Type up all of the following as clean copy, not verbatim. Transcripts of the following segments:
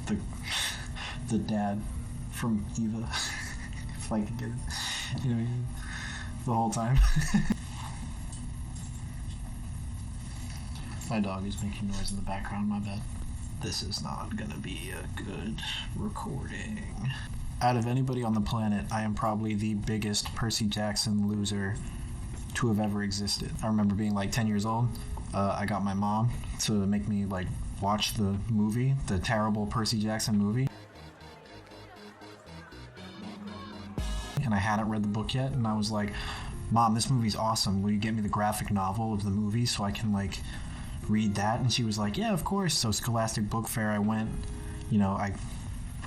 the the dad from Eva. If I could get it, you know, the whole time. My dog is making noise in the background, my bad. This is not gonna be a good recording. Out of anybody on the planet, I am probably the biggest Percy Jackson loser to have ever existed. I remember being like 10 years old. I got my mom to make me like watch the movie, the terrible Percy Jackson movie. And I hadn't read the book yet, and I was like, Mom, this movie's awesome. Will you get me the graphic novel of the movie so I can like read that? And she was like, yeah, of course. So Scholastic Book Fair, I went, you know, I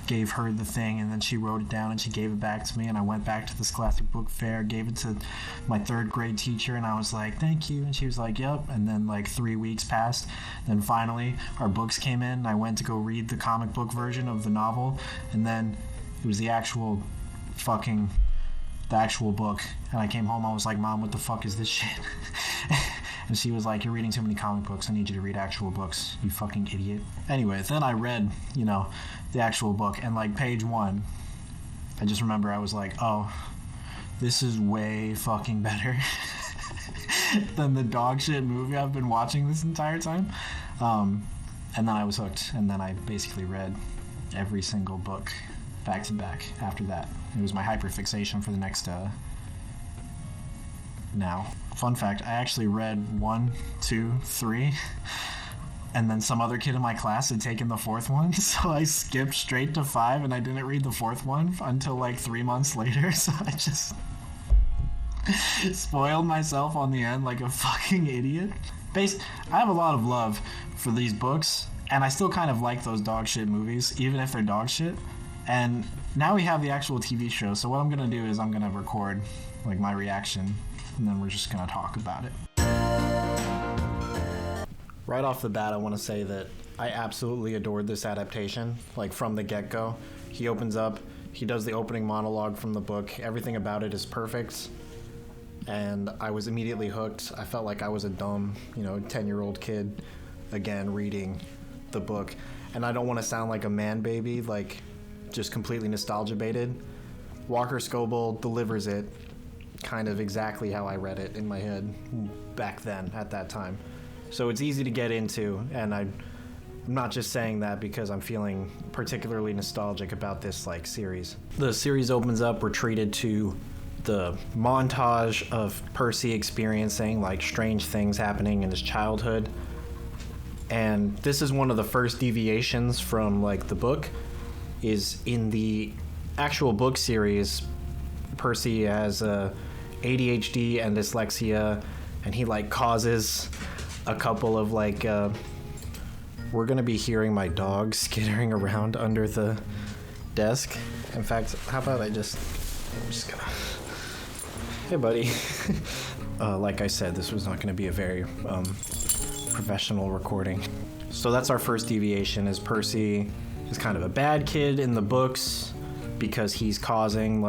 gave her the thing, and then she wrote it down and she gave it back to me, and I went back to the Scholastic Book Fair, gave it to my third grade teacher, and I was like, thank you, and she was like, yep. And then like 3 weeks passed, then finally our books came in, and I went to go read the comic book version of the novel, and then it was the actual book, and I came home, I was like, Mom, what the fuck is this shit? And she was like, you're reading too many comic books, I need you to read actual books, you fucking idiot. Anyway, then I read, you know, the actual book, and like page 1, I just remember I was like, oh, this is way fucking better than the dog shit movie I've been watching this entire time. And then I was hooked, and then I basically read every single book back to back after that. It was my hyperfixation for the next now. Fun fact, I actually read 1, 2, 3, and then some other kid in my class had taken the 4th one, so I skipped straight to 5, and I didn't read the 4th one until like 3 months later, so I just spoiled myself on the end like a fucking idiot. I have a lot of love for these books, and I still kind of like those dog shit movies, even if they're dog shit. And now we have the actual TV show, so what I'm gonna do is I'm gonna record like my reaction, and then we're just gonna talk about it. Right off the bat, I want to say that I absolutely adored this adaptation, like from the get-go. He opens up, he does the opening monologue from the book, everything about it is perfect, and I was immediately hooked. I felt like I was a dumb, 10-year-old kid, again, reading the book. And I don't want to sound like a man baby, like just completely nostalgia baited. Walker Scoble delivers it kind of exactly how I read it in my head back then at that time. So it's easy to get into, and I'm not just saying that because I'm feeling particularly nostalgic about this series. The series opens up, we're treated to the montage of Percy experiencing strange things happening in his childhood. And this is one of the first deviations from the book. Is in the actual book series, Percy has ADHD and dyslexia, and he causes a couple of we're gonna be hearing my dog skittering around under the desk. In fact, how about I'm just gonna, hey buddy. Like I said, this was not gonna be a very professional recording. So that's our first deviation, is Percy is kind of a bad kid in the books because he's causing,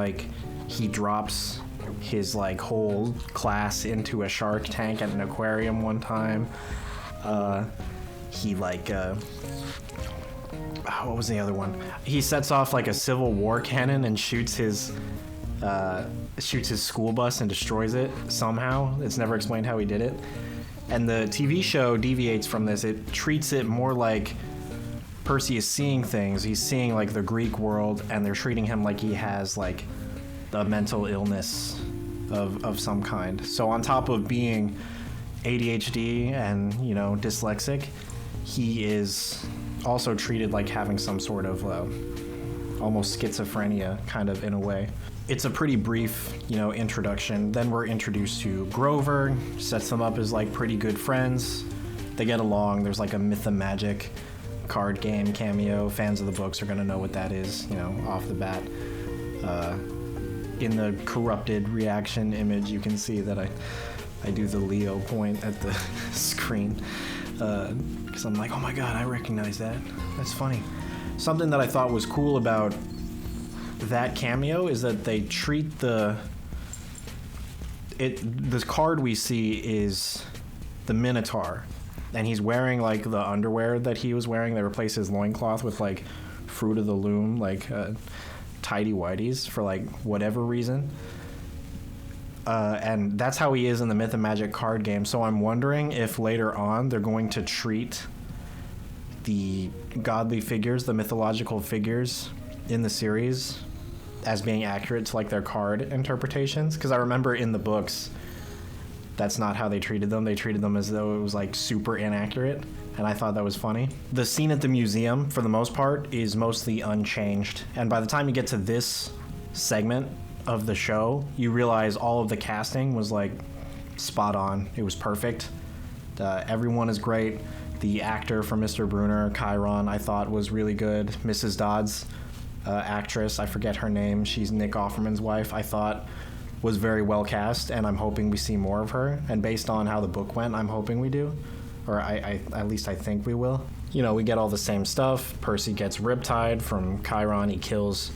he drops his whole class into a shark tank at an aquarium one time. He what was the other one? He sets off a Civil War cannon and shoots his school bus and destroys it somehow. It's never explained how he did it. And the TV show deviates from this. It treats it more like Percy is seeing things. He's seeing the Greek world, and they're treating him like he has a mental illness of some kind. So on top of being ADHD and dyslexic, he is also treated like having some sort of almost schizophrenia kind of in a way. It's a pretty brief introduction. Then we're introduced to Grover, sets them up as pretty good friends. They get along. There's a Myth of Magic card game cameo. Fans of the books are going to know what that is, off the bat. In the corrupted reaction image, you can see that I do the Leo point at the screen. Because I'm like, oh my god, I recognize that. That's funny. Something that I thought was cool about that cameo is that they treat the card we see is the Minotaur. And he's wearing the underwear that he was wearing. They replaced his loincloth with Fruit of the Loom, like tidy whities for like whatever reason. And that's how he is in the Myth and Magic card game. So I'm wondering if later on they're going to treat the godly figures, the mythological figures in the series, as being accurate to like their card interpretations. Because I remember in the books, that's not how they treated them. They treated them as though it was like super inaccurate, and I thought that was funny. The scene at the museum, for the most part, is mostly unchanged. And by the time you get to this segment of the show, you realize all of the casting was like spot on. It was perfect. Everyone is great. The actor for Mr. Brunner, Chiron, I thought was really good. Mrs. Dodd's actress, I forget her name, she's Nick Offerman's wife, I thought was very well cast, and I'm hoping we see more of her. And based on how the book went, I'm hoping we do. Or I at least I think we will. You know, we get all the same stuff. Percy gets riptide from Chiron. He kills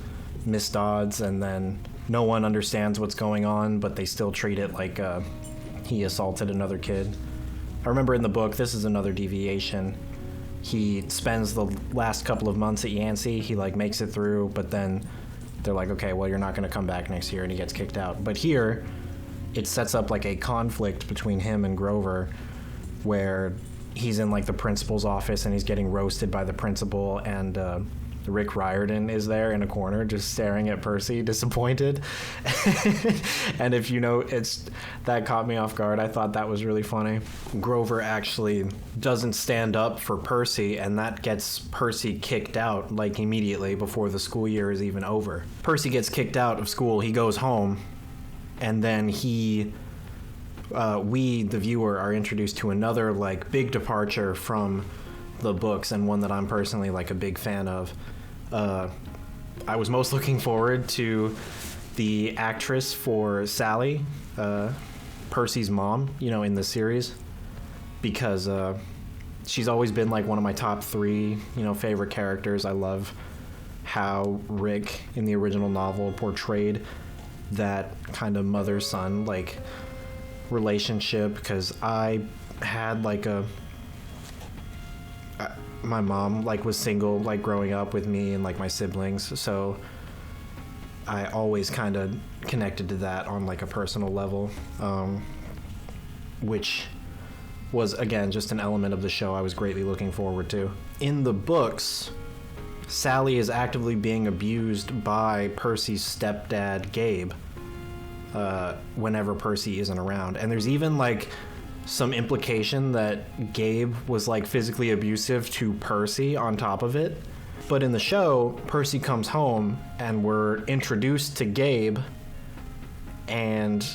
Miss Dodds, and then no one understands what's going on, but they still treat it like he assaulted another kid. I remember in the book, this is another deviation. He spends the last couple of months at Yancey. He like makes it through, but then they're like, okay, well, you're not going to come back next year, and he gets kicked out. But here, it sets up like a conflict between him and Grover, where he's in like the principal's office and he's getting roasted by the principal, and Rick Riordan is there in a corner just staring at Percy, disappointed. And if you know, that caught me off guard. I thought that was really funny. Grover actually doesn't stand up for Percy, and that gets Percy kicked out like immediately before the school year is even over. Percy gets kicked out of school, he goes home, and then we, the viewer, are introduced to another like big departure from the books, and one that I'm personally like a big fan of. I was most looking forward to the actress for Sally, Percy's mom, you know, in the series, because she's always been like one of my top 3, you know, favorite characters. I love how Rick in the original novel portrayed that kind of mother-son like relationship, because I had like my mom like was single like growing up with me and like my siblings, so I always kind of connected to that on like a personal level, which was again just an element of the show I was greatly looking forward to. In the books, Sally is actively being abused by Percy's stepdad Gabe whenever Percy isn't around, and there's even like some implication that Gabe was like physically abusive to Percy on top of it. But in the show, Percy comes home and we're introduced to Gabe, and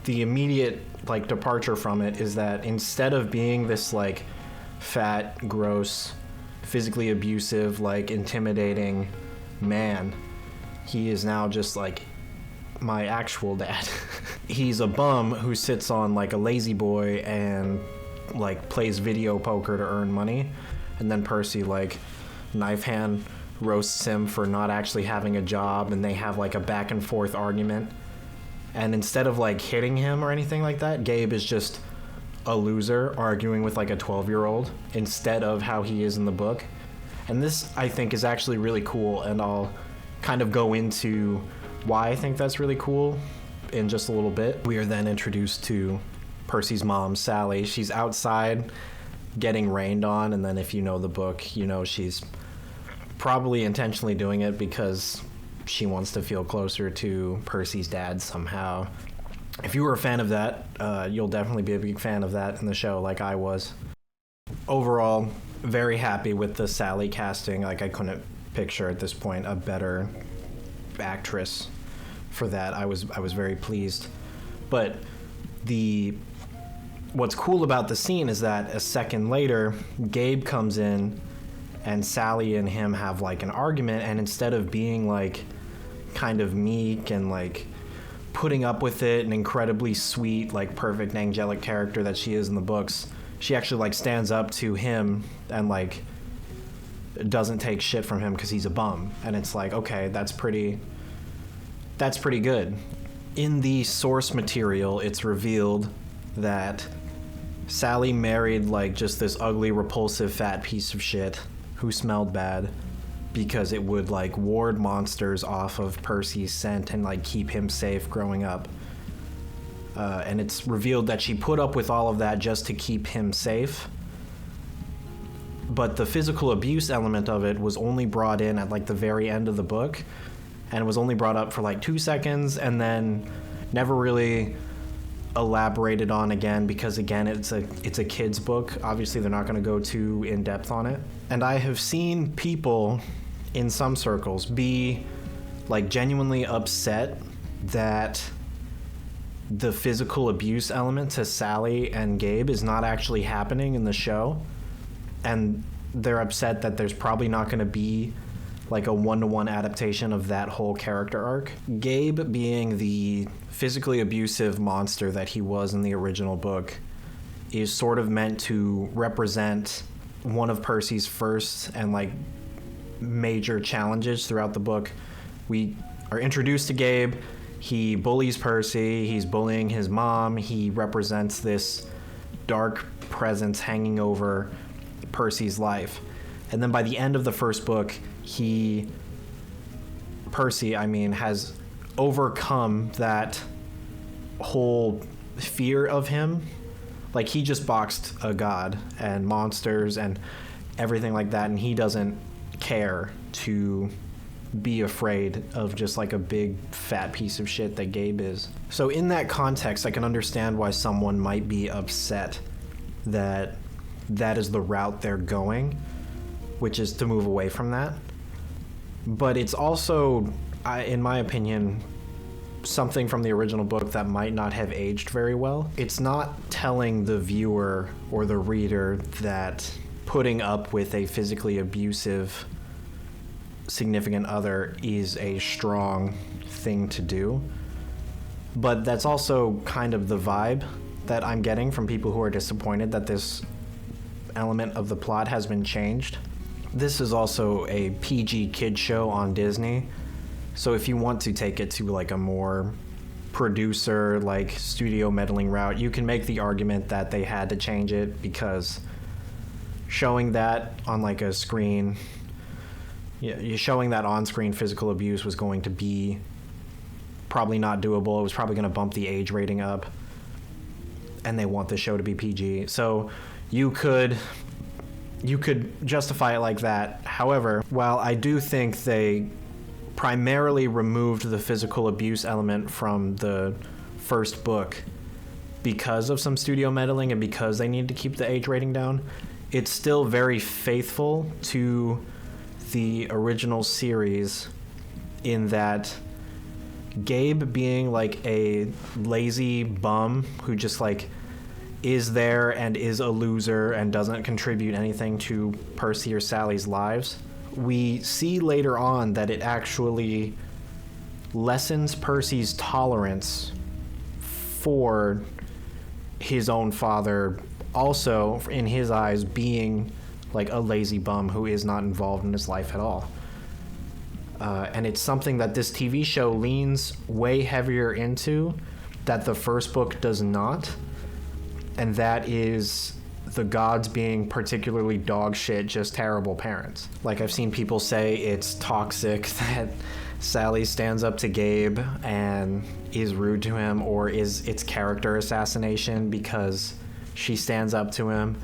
the immediate like departure from it is that instead of being this like fat, gross, physically abusive, like intimidating man, he is now just like my actual dad. He's a bum who sits on like a lazy boy and like plays video poker to earn money, and then Percy like knife hand roasts him for not actually having a job, and they have like a back and forth argument, and instead of like hitting him or anything like that, Gabe is just a loser arguing with like a 12-year-old instead of how he is in the book. And this I think is actually really cool, and I'll kind of go into why I think that's really cool in just a little bit. We are then introduced to Percy's mom, Sally. She's outside getting rained on, and then if you know the book, you know she's probably intentionally doing it because she wants to feel closer to Percy's dad somehow. If you were a fan of that, you'll definitely be a big fan of that in the show like I was. Overall, very happy with the Sally casting. Like I couldn't picture at this point a better actress for that. I was very pleased. But what's cool about the scene is that a second later, Gabe comes in and Sally and him have like an argument, and instead of being like kind of meek and like putting up with it, an incredibly sweet, like perfect angelic character that she is in the books, she actually like stands up to him and like doesn't take shit from him because he's a bum. And it's like, okay, that's pretty good. In the source material, it's revealed that Sally married like just this ugly, repulsive, fat piece of shit who smelled bad, because it would like ward monsters off of Percy's scent and like keep him safe growing up. And it's revealed that she put up with all of that just to keep him safe. But the physical abuse element of it was only brought in at like the very end of the book, and was only brought up for like 2 seconds and then never really elaborated on again, because again, it's a kid's book. Obviously they're not going to go too in depth on it. And I have seen people in some circles be like genuinely upset that the physical abuse element to Sally and Gabe is not actually happening in the show, and they're upset that there's probably not going to be like a one-to-one adaptation of that whole character arc. Gabe, being the physically abusive monster that he was in the original book, is sort of meant to represent one of Percy's first and like major challenges throughout the book. We are introduced to Gabe. He bullies Percy. He's bullying his mom. He represents this dark presence hanging over Percy's life. And then by the end of the first book, Percy has overcome that whole fear of him. Like, he just boxed a god and monsters and everything like that, and he doesn't care to be afraid of just like a big fat piece of shit that Gabe is. So in that context, I can understand why someone might be upset that that is the route they're going, which is to move away from that. But it's also, in my opinion, something from the original book that might not have aged very well. It's not telling the viewer or the reader that putting up with a physically abusive significant other is a strong thing to do. But that's also kind of the vibe that I'm getting from people who are disappointed that this element of the plot has been changed. This is also a PG kid show on Disney, so if you want to take it to like a more producer, like studio meddling route, you can make the argument that they had to change it because showing that on like a screen, showing that on-screen physical abuse was going to be probably not doable. It was probably going to bump the age rating up, and they want the show to be PG. So you could justify it like that. However, while I do think they primarily removed the physical abuse element from the first book because of some studio meddling and because they need to keep the age rating down, it's still very faithful to the original series in that Gabe being like a lazy bum who just like is there and is a loser and doesn't contribute anything to Percy or Sally's lives. We see later on that it actually lessens Percy's tolerance for his own father, also in his eyes being like a lazy bum who is not involved in his life at all. And it's something that this TV show leans way heavier into that the first book does not, and that is the gods being particularly dog shit, just terrible parents. Like, I've seen people say it's toxic that Sally stands up to Gabe and is rude to him, or it's character assassination because she stands up to him,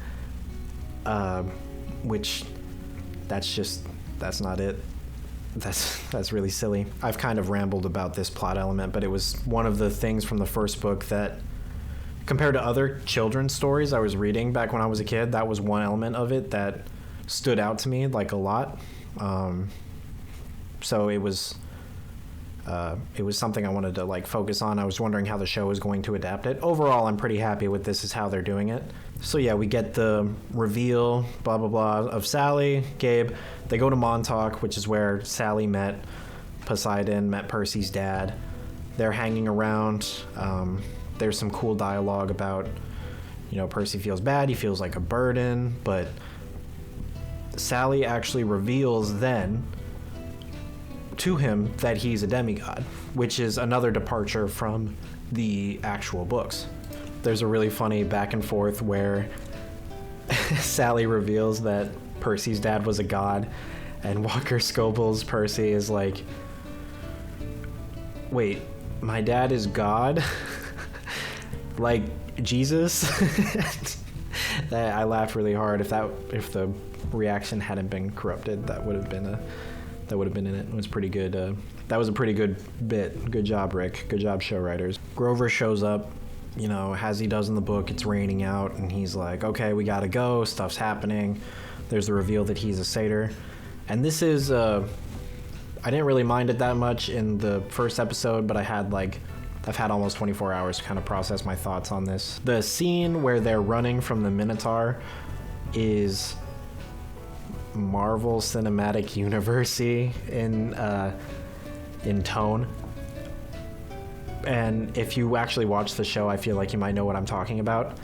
which that's not it. That's really silly. I've kind of rambled about this plot element, but it was one of the things from the first book that, compared to other children's stories I was reading back when I was a kid, that was one element of it that stood out to me like a lot. So it was something I wanted to like focus on. I was wondering how the show was going to adapt it. Overall, I'm pretty happy with this is how they're doing it. So yeah, we get the reveal, blah, blah, blah, of Sally, Gabe. They go to Montauk, which is where Sally met Poseidon, met Percy's dad. They're hanging around. There's some cool dialogue about, Percy feels bad, he feels like a burden, but Sally actually reveals then to him that he's a demigod, which is another departure from the actual books. There's a really funny back and forth where Sally reveals that Percy's dad was a god, And Walker Scobell's Percy is like, wait, my dad is God? Like Jesus? That I laughed really hard. If the reaction hadn't been corrupted, that would have been in it. It was pretty good. That was a pretty good bit. Good job, Rick. Good job, show writers. Grover shows up, you know, as he does in the book. It's raining out, and he's like, okay, we gotta go. Stuff's happening. There's the reveal that he's a satyr. And this is, I didn't really mind it that much in the first episode, but I've had almost 24 hours to kind of process my thoughts on this. The scene where they're running from the Minotaur is Marvel Cinematic Universe-y in tone. And if you actually watch the show, I feel like you might know what I'm talking about.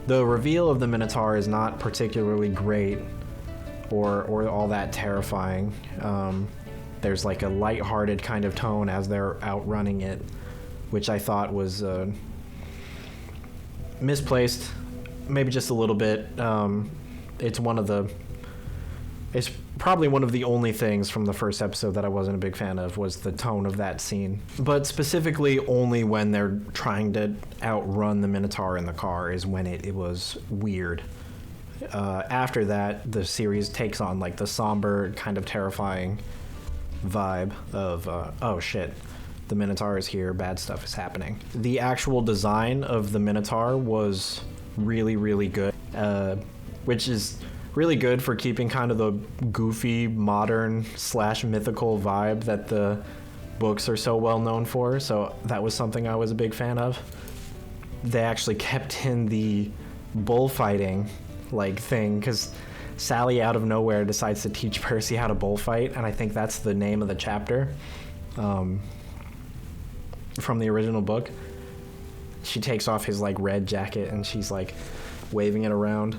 The reveal of the Minotaur is not particularly great or all that terrifying. There's like a lighthearted kind of tone as they're outrunning it, which I thought was misplaced, maybe just a little bit. It's probably one of the only things from the first episode that I wasn't a big fan of, was the tone of that scene. But specifically only when they're trying to outrun the Minotaur in the car is when it was weird. After that, the series takes on like the somber, kind of terrifying vibe of, oh shit, the Minotaur is here, bad stuff is happening. The actual design of the Minotaur was really, really good, which is really good for keeping kind of the goofy, modern / mythical vibe that the books are so well known for. So that was something I was a big fan of. They actually kept in the bullfighting like thing, because Sally out of nowhere decides to teach Percy how to bullfight, and I think that's the name of the chapter from the original book. She takes off his like red jacket and she's like waving it around,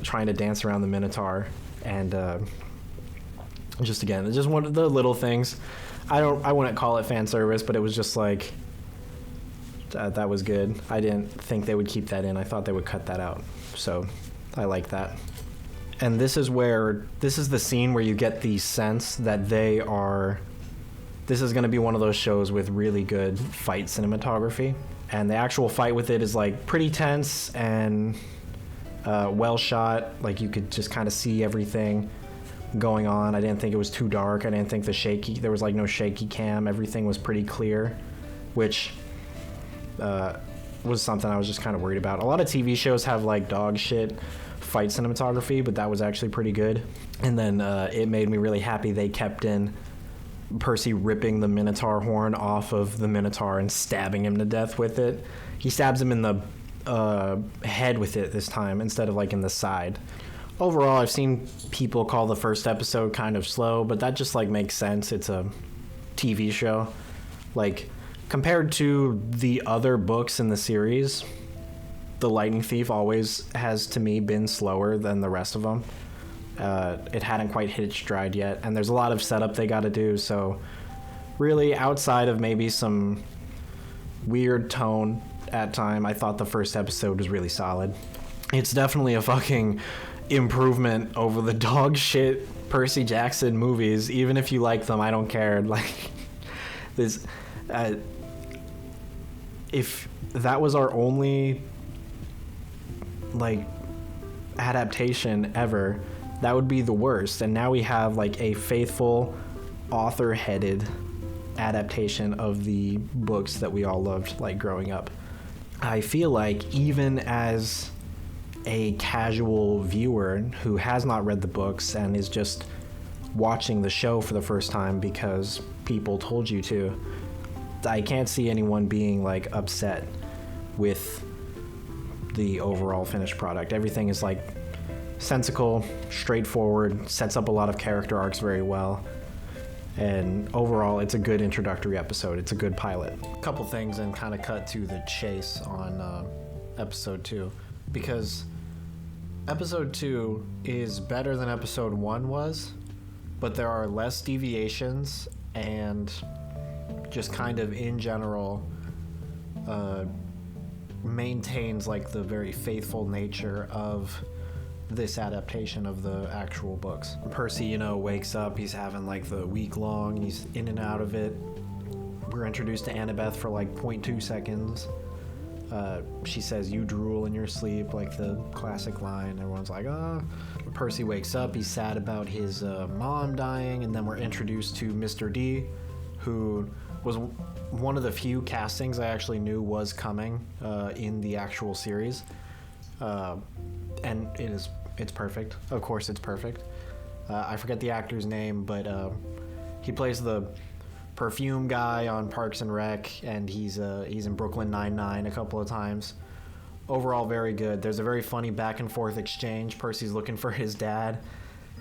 trying to dance around the Minotaur, and just one of the little things. I wouldn't call it fan service, but it was just like that was good. I didn't think they would keep that in. I thought they would cut that out, so I like that. And this is the scene where you get the sense that this is going to be one of those shows with really good fight cinematography, and the actual fight with it is like pretty tense and well shot. Like you could just kind of see everything going on. I didn't think it was too dark. I didn't think there was like no shaky cam. Everything was pretty clear, which was something I was just kind of worried about. A lot of TV shows have like dog shit fight cinematography, but that was actually pretty good. And then it made me really happy they kept in Percy ripping the Minotaur horn off of the Minotaur and stabbing him to death with it. He stabs him in the head with it this time instead of like in the side. Overall, I've seen people call the first episode kind of slow, but that just like makes sense. It's a TV show. Like compared to the other books in the series, The Lightning Thief always has, to me, been slower than the rest of them. It hadn't quite hit its stride yet, and there's a lot of setup they got to do, so really, outside of maybe some weird tone at time, I thought the first episode was really solid. It's definitely a fucking improvement over the dog shit Percy Jackson movies. Even if you like them, I don't care. Like, this, if that was our only like adaptation ever, that would be the worst. And now we have like a faithful author-headed adaptation of the books that we all loved like growing up. I feel like even as a casual viewer who has not read the books and is just watching the show for the first time because people told you to, I can't see anyone being like upset with the overall finished product. Everything is like sensical, straightforward, sets up a lot of character arcs very well, and overall it's a good introductory episode. It's a good pilot. Couple things and kind of cut to the chase on episode 2, because episode 2 is better than episode 1 was, but there are less deviations and just kind of in general maintains like the very faithful nature of this adaptation of the actual books. Percy, wakes up, he's having like the week long, he's in and out of it. We're introduced to Annabeth for like 0.2 seconds. She says, "You drool in your sleep," like the classic line. Everyone's like, "Ah." Percy wakes up, he's sad about his mom dying, and then we're introduced to Mr. D, who was one of the few castings I actually knew was coming in the actual series. And it's perfect. Of course it's perfect. I forget the actor's name, but he plays the perfume guy on Parks and Rec, and he's in Brooklyn Nine-Nine a couple of times. Overall, very good. There's a very funny back and forth exchange. Percy's looking for his dad.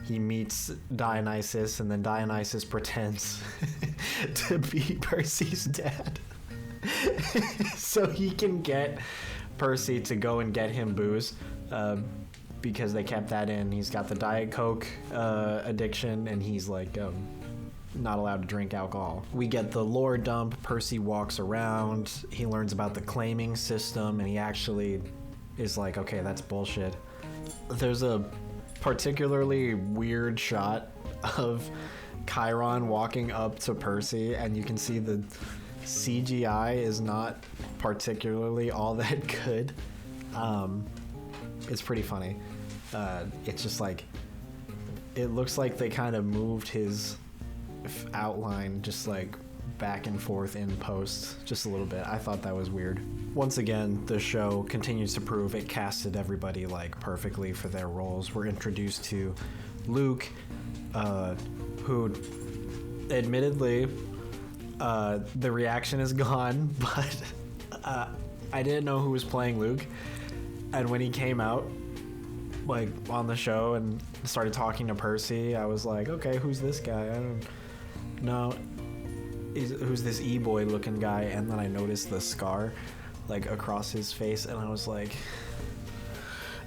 He meets Dionysus, and then Dionysus pretends to be Percy's dad so he can get Percy to go and get him booze, because they kept that in. He's got the Diet Coke addiction, and he's like not allowed to drink alcohol. We get the lore dump. Percy walks around, he learns about the claiming system, and he actually is like, okay, that's bullshit. There's a particularly weird shot of Chiron walking up to Percy, and you can see the CGI is not particularly all that good. It's pretty funny. It's just like, it looks like they kind of moved his outline just like back and forth in post just a little bit. I thought that was weird. Once again, the show continues to prove it casted everybody like perfectly for their roles. We're introduced to Luke, who admittedly the reaction is gone, but I didn't know who was playing Luke, and when he came out like on the show and started talking to Percy, I was like, okay, who's this guy? I don't know. Who's this e-boy looking guy? And then I noticed the scar like across his face, and I was like,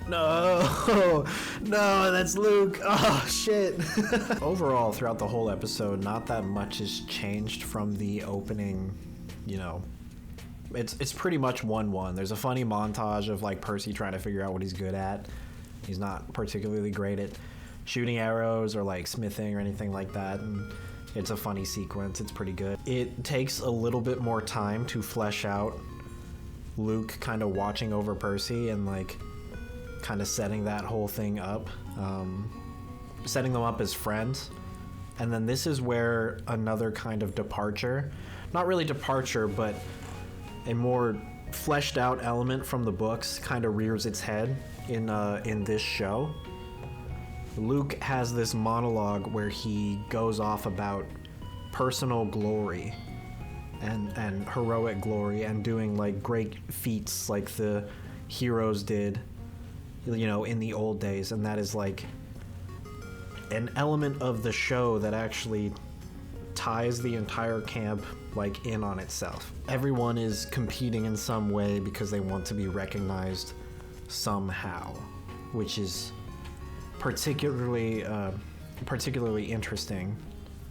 no, that's Luke. Oh shit. Overall, throughout the whole episode, not that much has changed from the opening. It's pretty much 1-1. There's a funny montage of like Percy trying to figure out what he's good at. He's not particularly great at shooting arrows or like smithing or anything like that, and it's a funny sequence. It's pretty good. It takes a little bit more time to flesh out Luke kind of watching over Percy and like kind of setting that whole thing up, setting them up as friends. And then this is where another kind of departure, not really departure, but a more fleshed out element from the books kind of rears its head in this show. Luke has this monologue where he goes off about personal glory and heroic glory and doing like great feats like the heroes did, in the old days. And that is like an element of the show that actually ties the entire camp like in on itself. Everyone is competing in some way because they want to be recognized somehow, which is particularly interesting,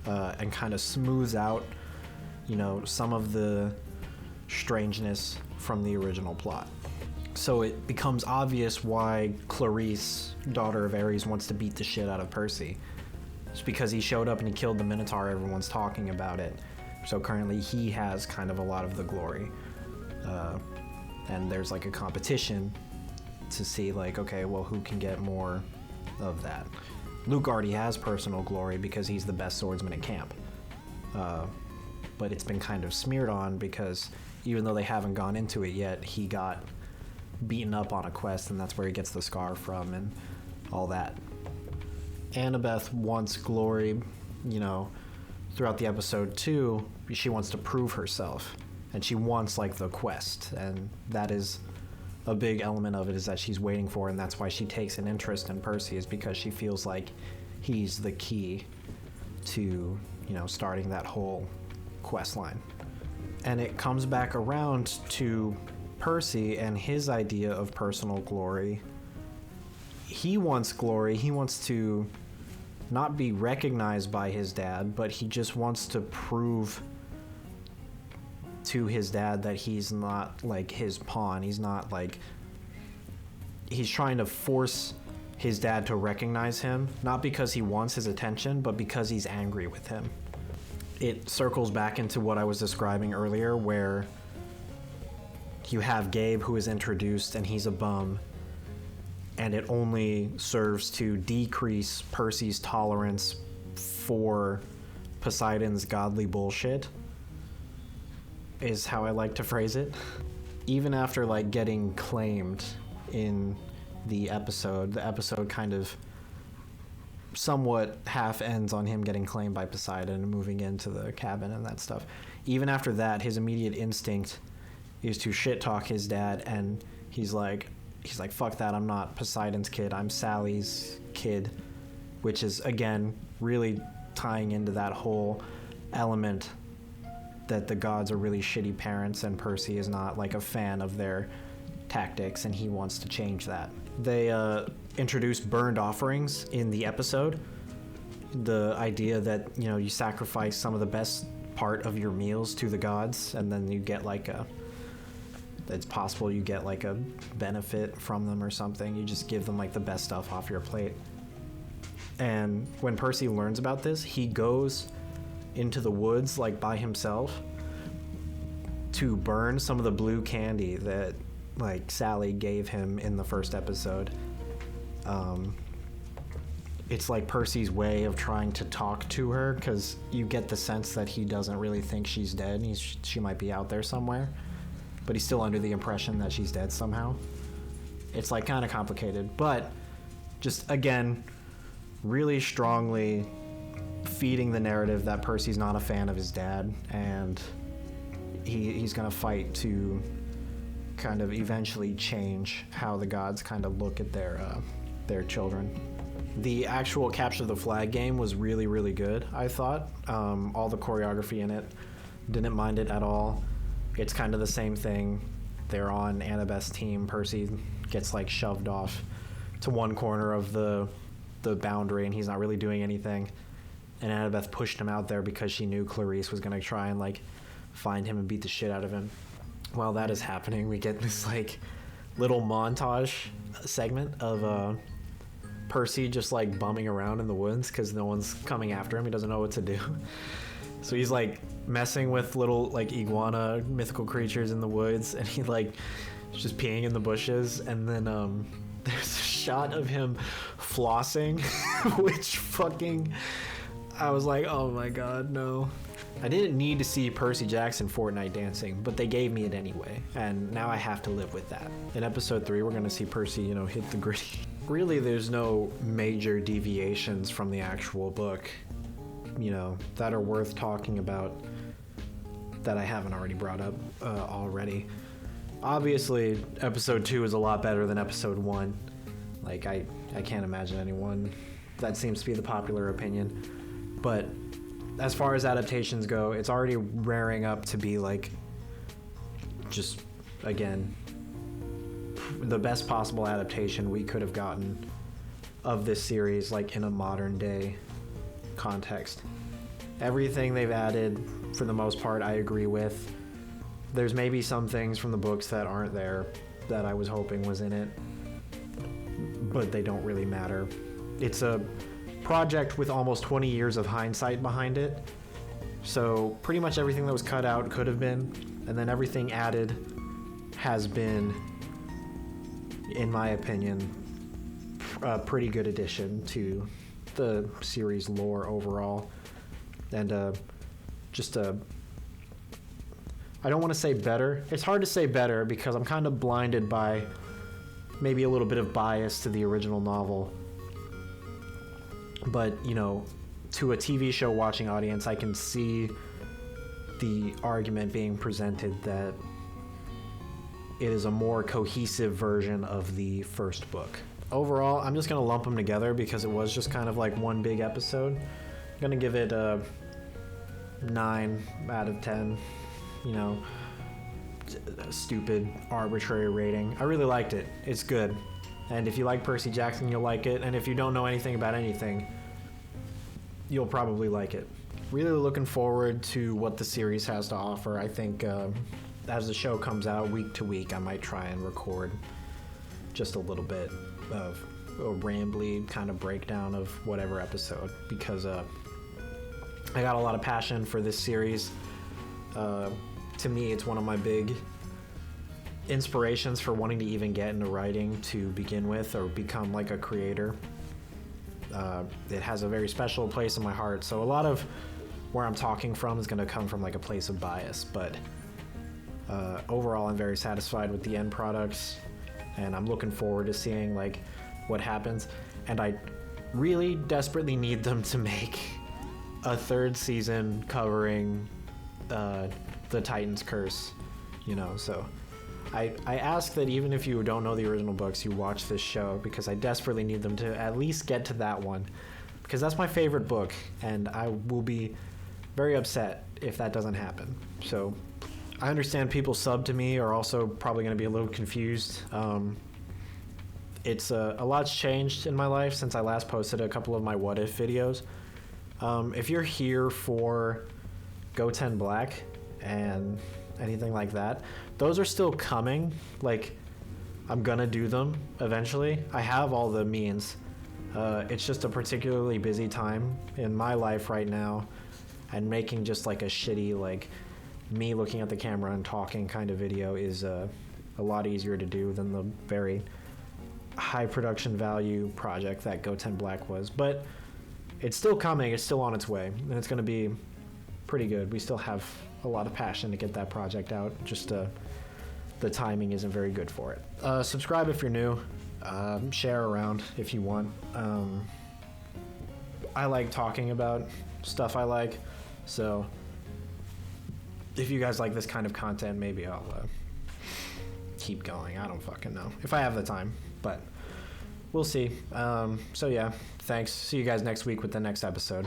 and kind of smooths out some of the strangeness from the original plot. So it becomes obvious why Clarice, daughter of Ares, wants to beat the shit out of Percy. It's because he showed up and he killed the Minotaur. Everyone's talking about it. So currently he has kind of a lot of the glory. And there's like a competition to see like, okay, well, who can get more of that? Luke already has personal glory because he's the best swordsman at camp. But it's been kind of smeared on because even though they haven't gone into it yet, he got beaten up on a quest, and that's where he gets the scar from and all that. Annabeth wants glory, throughout the episode too. She wants to prove herself, and she wants like the quest, and that is a big element of it, is that she's waiting for, and that's why she takes an interest in Percy, is because she feels like he's the key to starting that whole quest line. And it comes back around to Percy and his idea of personal glory. He wants glory. He wants to not be recognized by his dad, but he just wants to prove to his dad that he's not like his pawn. He's not like, he's trying to force his dad to recognize him, not because he wants his attention, but because he's angry with him. It circles back into what I was describing earlier, where you have Gabe, who is introduced, and he's a bum, and it only serves to decrease Percy's tolerance for Poseidon's godly bullshit, is how I like to phrase it. Even after like getting claimed in the episode kind of somewhat half ends on him getting claimed by Poseidon and moving into the cabin and that stuff. Even after that, his immediate instinct is to shit talk his dad, and he's like, fuck that, I'm not Poseidon's kid, I'm Sally's kid, which is again really tying into that whole element that the gods are really shitty parents, and Percy is not like a fan of their tactics, and he wants to change that. They introduce burned offerings in the episode. The idea that, you know, you sacrifice some of the best part of your meals to the gods, and then you get like it's possible you get like a benefit from them or something. You just give them like the best stuff off your plate. And when Percy learns about this, he goes into the woods like by himself to burn some of the blue candy that like Sally gave him in the first episode. It's like Percy's way of trying to talk to her, because you get the sense that he doesn't really think she's dead. She might be out there somewhere, but he's still under the impression that she's dead somehow. It's like kind of complicated, but just again, really strongly feeding the narrative that Percy's not a fan of his dad, and he's gonna fight to kind of eventually change how the gods kind of look at their children. The actual capture the flag game was really, really good, I thought. All the choreography in it, didn't mind it at all. It's kind of the same thing. They're on Annabeth's team. Percy gets like shoved off to one corner of the boundary, and he's not really doing anything. And Annabeth pushed him out there because she knew Clarice was gonna try and like find him and beat the shit out of him. While that is happening, we get this like little montage segment of Percy just like bumming around in the woods because no one's coming after him. He doesn't know what to do. So he's like messing with little like iguana mythical creatures in the woods, and he like is just peeing in the bushes. And then there's a shot of him flossing, which fucking, I was like, oh my god, no. I didn't need to see Percy Jackson Fortnite dancing, but they gave me it anyway, and now I have to live with that. In episode 3, we're gonna see Percy, you know, hit the gritty. Really, there's no major deviations from the actual book, you know, that are worth talking about that I haven't already brought up already. Obviously, episode 2 is a lot better than episode 1. Like, I can't imagine anyone. That seems to be the popular opinion. But as far as adaptations go, it's already rearing up to be like, just, again, the best possible adaptation we could have gotten of this series, like in a modern day context. Everything they've added, for the most part, I agree with. There's maybe some things from the books that aren't there that I was hoping was in it, but they don't really matter. It's a project with almost 20 years of hindsight behind it, so pretty much everything that was cut out could have been, and then everything added has been, in my opinion, a pretty good addition to the series lore overall. And I don't want to say better. It's hard to say better because I'm kind of blinded by maybe a little bit of bias to the original novel. But, you know, to a TV show watching audience, I can see the argument being presented that it is a more cohesive version of the first book. Overall, I'm just going to lump them together because it was just kind of like one big episode. I'm going to give it a 9 out of 10, you know, stupid, arbitrary rating. I really liked it. It's good. And if you like Percy Jackson, you'll like it. And if you don't know anything about anything, you'll probably like it. Really looking forward to what the series has to offer. I think as the show comes out week to week, I might try and record just a little bit of rambly kind of breakdown of whatever episode, because I got a lot of passion for this series. To me, it's one of my big inspirations for wanting to even get into writing to begin with, or become like a creator. It has a very special place in my heart, so a lot of where I'm talking from is going to come from like a place of bias, but overall I'm very satisfied with the end products, and I'm looking forward to seeing like what happens. And I really desperately need them to make a third season covering the Titan's Curse, you know. So I ask that even if you don't know the original books, you watch this show, because I desperately need them to at least get to that one, because that's my favorite book, and I will be very upset if that doesn't happen. So I understand people sub to me are also probably going to be a little confused. It's a lot's changed in my life since I last posted a couple of my what if videos. If you're here for Go 10 Black and anything like that, those are still coming. Like, I'm gonna do them eventually. I have all the means. It's just a particularly busy time in my life right now, and making just like a shitty, like, me looking at the camera and talking kind of video is a lot easier to do than the very high production value project that Go 10 Black was. But it's still coming, it's still on its way, and it's gonna be pretty good. We still have a lot of passion to get that project out, just the timing isn't very good for it. Subscribe if you're new, share around if you want. I like talking about stuff I like, so if you guys like this kind of content, maybe I'll keep going. I don't fucking know if I have the time, but we'll see. So yeah, thanks. See you guys next week with the next episode.